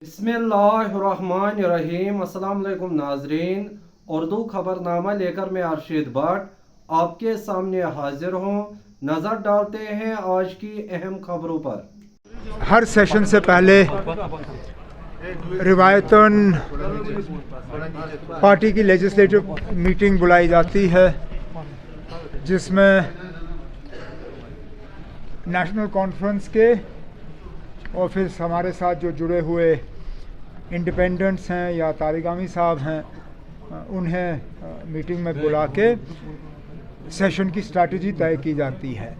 बिस्मिल्लाहिर्रहमानिर्रहीम। अस्सलाम वालेकुम नाजरीन, उर्दू खबरनामा लेकर मैं अरशद भट्ट आपके सामने हाजिर हूँ। नज़र डालते हैं आज की अहम खबरों पर। हर सेशन से पहले रिवायतन पार्टी की लेजिस्लेटिव मीटिंग बुलाई जाती है, जिसमें नेशनल कॉन्फ्रेंस के और फिर हमारे साथ जो जुड़े हुए इंडिपेंडेंट्स हैं या तारिगामी साहब हैं, उन्हें मीटिंग में बुला के सेशन की स्ट्रैटेजी तय की जाती है।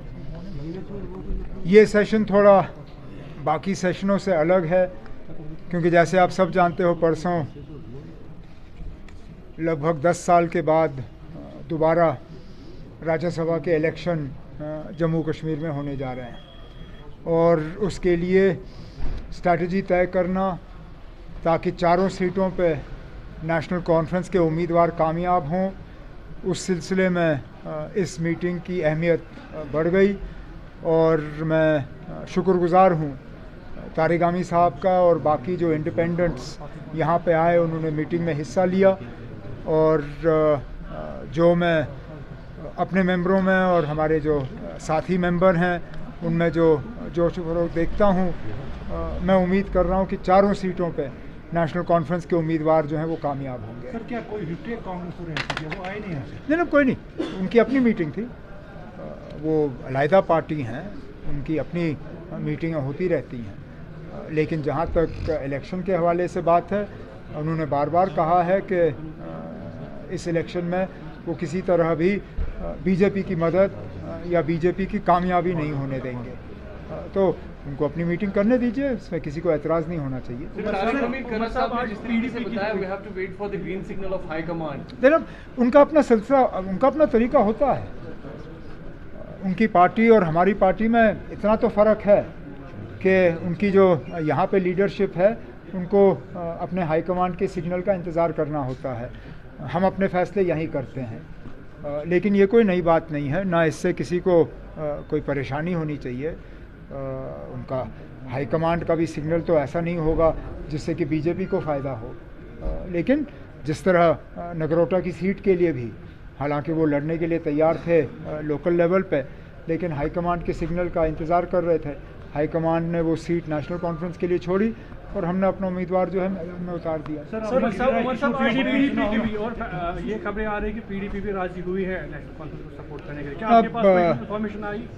ये सेशन थोड़ा बाकी सेशनों से अलग है, क्योंकि जैसे आप सब जानते हो, परसों लगभग 10 साल के बाद दोबारा राज्यसभा के इलेक्शन जम्मू कश्मीर में होने जा रहे हैं, और उसके लिए स्ट्रैटेजी तय करना ताकि चारों सीटों पे नेशनल कॉन्फ्रेंस के उम्मीदवार कामयाब हों, उस सिलसिले में इस मीटिंग की अहमियत बढ़ गई। और मैं शुक्रगुज़ार हूँ तारिगामी साहब का और बाकी जो इंडिपेंडेंट्स यहाँ पे आए, उन्होंने मीटिंग में हिस्सा लिया। और जो मैं अपने मेंबरों में और हमारे जो साथी मेंबर हैं उनमें जो जोश फ़रोग़ देखता हूँ, मैं उम्मीद कर रहा हूँ कि चारों सीटों पे नेशनल कॉन्फ्रेंस के उम्मीदवार जो हैं वो कामयाब होंगे। सर, क्या कोई हिस्ट्री कांग्रेस वो आए नहीं है? नहीं, कोई नहीं, उनकी अपनी मीटिंग थी, वो अलहदा पार्टी हैं, उनकी अपनी मीटिंगें होती रहती हैं। लेकिन जहाँ तक इलेक्शन के हवाले से बात है, उन्होंने बार बार कहा है कि इस इलेक्शन में वो किसी तरह भी बीजेपी की मदद या बीजेपी की कामयाबी नहीं होने देंगे। तो उनको अपनी मीटिंग करने दीजिए, इसमें किसी को एतराज़ नहीं होना चाहिए। उनका अपना सिलसिला, उनका अपना तरीका होता है। उनकी पार्टी और हमारी पार्टी में इतना तो फ़र्क है कि उनकी जो यहाँ पे लीडरशिप है, उनको अपने हाई कमांड के सिग्नल का इंतज़ार करना होता है। हम अपने फ़ैसले यहीं करते हैं, लेकिन ये कोई नई बात नहीं है, ना इससे किसी को कोई परेशानी होनी चाहिए। उनका हाई कमांड का भी सिग्नल तो ऐसा नहीं होगा जिससे कि बीजेपी को फ़ायदा हो। लेकिन जिस तरह नगरोटा की सीट के लिए भी, हालांकि वो लड़ने के लिए तैयार थे लोकल लेवल पे, लेकिन हाई कमांड के सिग्नल का इंतज़ार कर रहे थे। हाई कमांड ने वो सीट नेशनल कॉन्फ्रेंस के लिए छोड़ी और हमने अपना उम्मीदवार जो है में उतार दिया। और ये खबरें आ रही कि पीडीपी भी राजी हुई है नेशनल कॉन्फ्रेंस को सपोर्ट करने के लिए। क्या आपके पास कोई इन्फॉर्मेशन आई?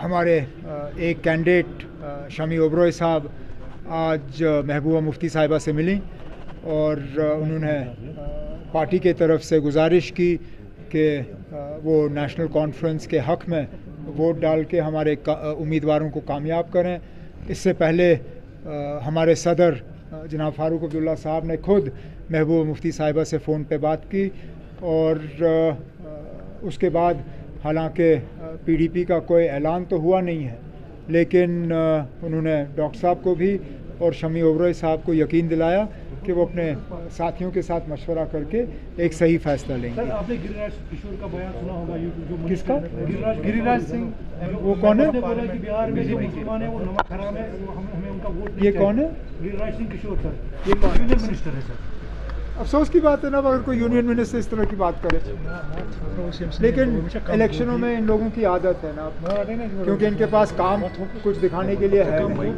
हमारे एक कैंडिडेट शमी ओबरॉय साहब आज महबूबा मुफ्ती साहिबा से मिली और उन्होंने पार्टी के तरफ से गुजारिश की कि वो नेशनल कॉन्फ्रेंस के हक़ में वोट डाल के हमारे उम्मीदवारों को कामयाब करें। इससे पहले हमारे सदर जनाब फ़ारूक अब्दुल्ला साहब ने खुद महबूबा मुफ्ती साहिबा से फ़ोन पे बात की, और उसके बाद हालांकि पीडीपी का कोई ऐलान तो हुआ नहीं है, लेकिन उन्होंने डॉक्टर साहब को भी और शमी ओबरॉय साहब को यकीन दिलाया कि वो अपने साथियों के साथ मशवरा करके एक सही फैसला लेंगे। सर, आपने गिरिराज किशोर का बयान सुना होगा, जो किसका? गिरिराज सिंह, वो कौन है? कि बिहार में जो मुसलमान है वो नमक हराम है, हमें उनका वोट। ये कौन है? गिरिराज सिंह किशोर सर, ये यूनियन मिनिस्टर है सर। अफसोस की बात है ना, अगर कोई यूनियन मिनिस्टर इस तरह की बात करे, लेकिन इलेक्शनों में इन लोगों की आदत है ना, क्योंकि इनके पास काम कुछ दिखाने के लिए है नहीं,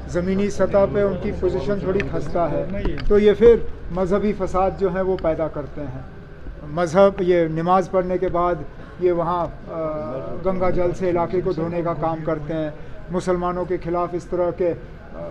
ज़मीनी सतह पे उनकी पोजीशन थोड़ी खस्ता है, तो ये फिर मजहबी फसाद जो है वो पैदा करते हैं। मज़हब, ये नमाज़ पढ़ने के बाद ये वहाँ गंगा जल से इलाके को धोने का काम करते हैं, मुसलमानों के ख़िलाफ़ इस तरह के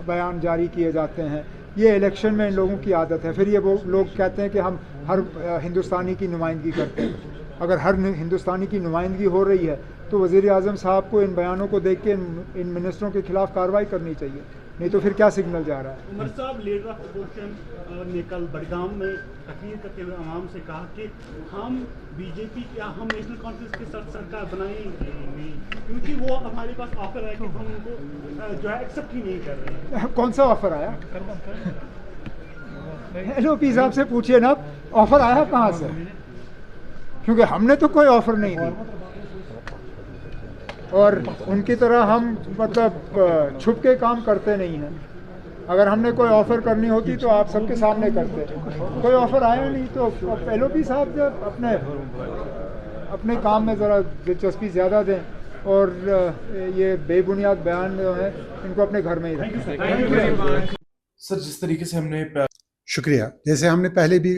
बयान जारी किए जाते हैं। ये इलेक्शन में इन लोगों की आदत है। फिर ये वो लोग कहते हैं कि हम हर हिंदुस्तानी की नुमाइंदगी करते हैं। अगर हर हिंदुस्तानी की नुमाइंदगी हो रही है तो वज़ीर आज़म साहब को इन बयानों को देख के इन मिनिस्टरों के खिलाफ कार्रवाई करनी चाहिए, नहीं तो फिर क्या सिग्नल जा रहा है? उमर साहब, लीडर ऑफ अपोजिशन ने कल बड़गाम में तकरीर करते हुए आवाम से कहा कि हम बीजेपी क्या हम नेशनल कॉन्फ्रेंस के साथ सरकार बनाएंगे, क्योंकि वो हमारे पास ऑफर है कि हम उनको जो है एक्सेप्ट ही नहीं कर रहे हैं। कौन सा ऑफर आया? एलओपी साहब से पूछिए ना, ऑफर आया कहाँ से? क्योंकि हमने तो कोई ऑफर नहीं दी, और उनकी तरह हम मतलब छुप के काम करते नहीं हैं। अगर हमने कोई ऑफ़र करनी होती तो आप सबके सामने करते, कोई ऑफ़र आया नहीं। तो एलओपी साहब जब अपने काम में ज़रा दिलचस्पी ज़्यादा दें और ये बेबुनियाद बयान जो है इनको अपने घर में ही रखें। सर, जिस तरीके से हमने शुक्रिया। जैसे हमने पहले भी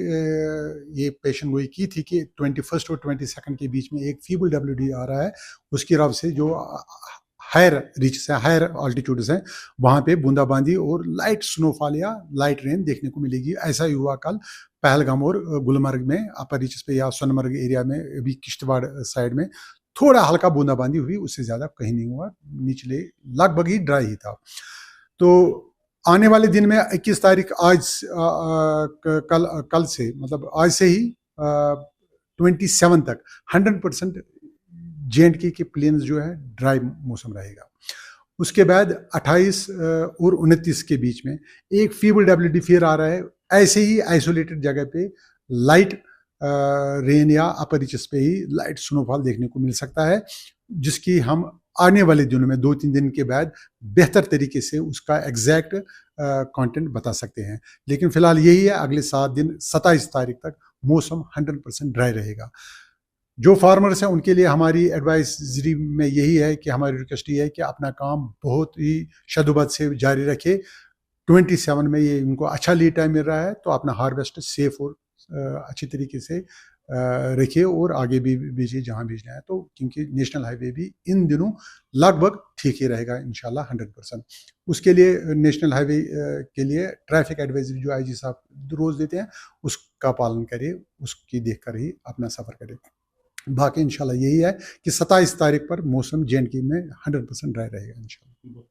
ये पेशन गोई की थी कि 21 और 22 के बीच में एक फीबल WD आ रहा है, उसकी रफ से जो हायर रीच है, हायर ऑल्टीट्यूड्स हैं, वहाँ पे बूंदाबांदी और लाइट स्नोफॉल या लाइट रेन देखने को मिलेगी। ऐसा ही हुआ कल पहलगाम और गुलमर्ग में, अपर रीचेस पे या सोनमर्ग एरिया में, अभी किश्तवाड़ साइड में थोड़ा हल्का बूंदाबांदी हुई, उससे ज़्यादा कहीं नहीं हुआ, निचले लगभग ही ड्राई ही था। तो आने वाले दिन में 21 तारीख आज कल से, मतलब आज से ही 27 तक 100% J&K के प्लेन्स जो है ड्राई मौसम रहेगा। उसके बाद 28 और 29 के बीच में एक फीबल WD फिर आ रहा है, ऐसे ही आइसोलेटेड जगह पे लाइट रेन या अपर रीचेस पे ही लाइट स्नोफॉल देखने को मिल सकता है, जिसकी हम आने वाले दिनों में 2-3 दिन के बाद बेहतर तरीके से उसका एग्जैक्ट कंटेंट बता सकते हैं। लेकिन फिलहाल यही है, अगले 7 दिन 27 तारीख तक मौसम 100% ड्राई रहेगा। जो फार्मर्स हैं उनके लिए हमारी एडवाइजरी में यही है कि हमारी रिक्वेस्ट ये है कि अपना काम बहुत ही शदुबत से जारी रखे। 27 में ये इनको अच्छा लीड टाइम मिल रहा है, तो अपना हार्वेस्ट सेफ और अच्छी तरीके से रखिए और आगे भी भेजिए जहाँ भेजना है। तो क्योंकि नेशनल हाईवे भी इन दिनों लगभग ठीक ही रहेगा इंशाल्लाह 100%। उसके लिए नेशनल हाईवे के लिए ट्रैफिक एडवाइजरी जो IG साहब रोज़ देते हैं उसका पालन करिए, उसकी देखकर ही अपना सफ़र करें। बाकी इंशाल्लाह यही है कि 27 तारीख पर मौसम J&K में 100% ड्राई रहेगा इंशाल्लाह।